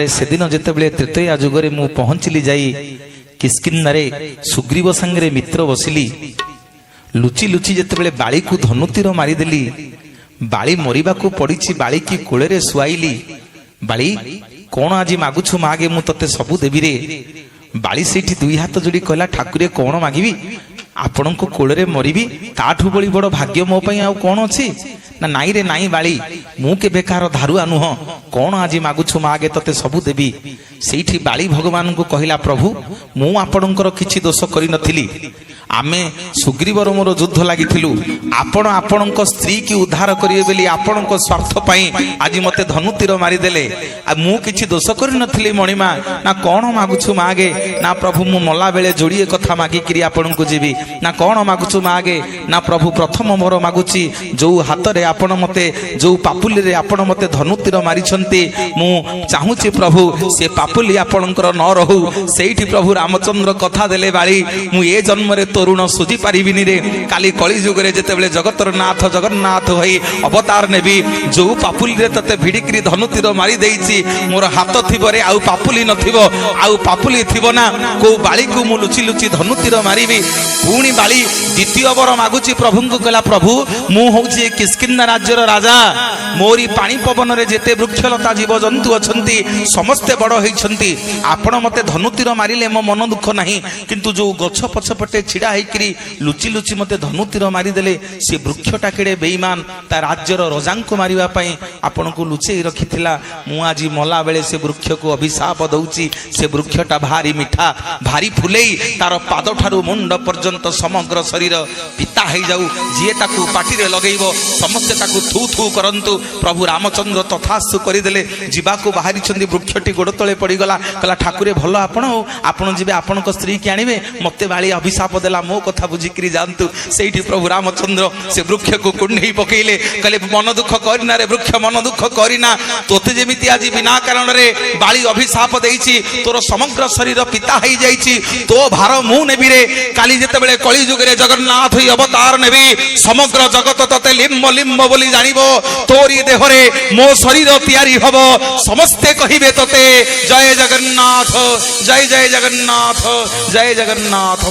सेदिन जितेबले तृतीया जुगरे मु पहुंचली जाई किष्किन्धारे सुग्रीव संगे मित्र बसिली लुचि लुचि जितेबले बाली को धनुतीर मारिदेली बाली मरिबाकू पड़िछि बाली की कोळे सुआईली बाली कौन आज मागुछु मागे मु तते सबु देबी रे बाली सेठी दुई हाथ जोड़ी कहला ठाकुरे कौन मागिबी आपण को कोळे मरिबी ताठू बड़ी बड़ भाग्य मो पई आ कौन अछि ना नाई रे नाई बाली मु के बेकार धारुआ नुह कौन आज मागुछु मागे तते सबु देबी सेठी बाली भगवान को कहला प्रभु मु आपणकर किछि दोष करि नथिली आमे सुग्रीवर मोर युद्ध लागिथिलु आपण आपणक स्त्री की उद्धार करिवे बेली आपणक स्वार्थ पई आज मते धनुतीर मारी देले आ मु किछि दोष करि नथिली मणिमा ना कोन मागुछु मागे ना प्रभु मु मला बेले जोड़िए कथा मागी किरी आपणक जीवी ना कोन मागुछु मागे ना प्रभु प्रथम मोर मागुछि जो हाथ रे आपण मते जो पापुली रे आपण मते धनुतीर मारी छंती मु चाहूछि प्रभु से पापुली आपणकर न रहू सेठी प्रभु रामचंद्र कथा देले बाली मु ए जन्म रे तरुण सुझी पारिबिनी रे काली कली जुग रे जेतेबेले जगतर नाथ जगन्नाथ होई अवतार नेबी जो पापुली रे तते भिडिकरी धनुतीर मारी देइछि मोर हाथ थिबो रे आउ पापुली नथिबो आउ पापुली थिबो ना को बाली को मु लुचि लुचि धनुतीर मारिबी पुणी बाली द्वितीय वर मागुछि प्रभु को कहला प्रभु मु होउछि किष्किन्धा राज्यर राजा मोरी पानी पवन रे जेते वृक्षलता जीव जंतु अछंती समस्ते बड़ होइछंती आपण मते धनुतीर मारिले मो मन दुख नाही किंतु जो गछ पछपटे छिड़ा हेकरी लुचि लुचि मते धनुतीर मारी देले से वृक्षटा केड़े बेईमान ता राज्यर रजांको मारिबा पई आपण को लुचेई रखिथिला मु आजी मला बेले से वृक्ष को अभिशाप दउची से वृक्षटा भारी मिठा भारी फुलेई तार पाद ठारू मुंड पर्यंत समग्र शरीर पिता हे जाऊ जिए ताकू पाटी रे लगेइबो समस्त ताकू थू थू करंतु प्रभु रामचंद्र तथास्तु करि देले जीवा को बाहरी छंदी वृक्षटी गोड़ तळे पड़ी गला कला ठाकुरे भलो आपण जिबे आपण को स्त्री के आनिबे मते बाली अभिशाप देला मो कथा बुझिकरी जानतु सेठी प्रभु रामचंद्र से वृक्ष को कुंडई पकेइले कहले मन दुख करिना रे वृक्ष मन दुख करिना तोते जेमिति आज बिना कारण रे बाली अभिशाप देइछि तोर समग्र शरीर पिता हेई जाइछि तो भार मु नेबी रे काली जेतेबेले कली जुग रे जगन्नाथ ही अवतार नेबी समग्र जगत तते लिम्ब लिम्ब बोली जानिबो तोरी देह रे मो शरीर तयारी हबो समस्ते कहिबे तते जय जगन्नाथ जय जय जगन्नाथ जय जगन्नाथ।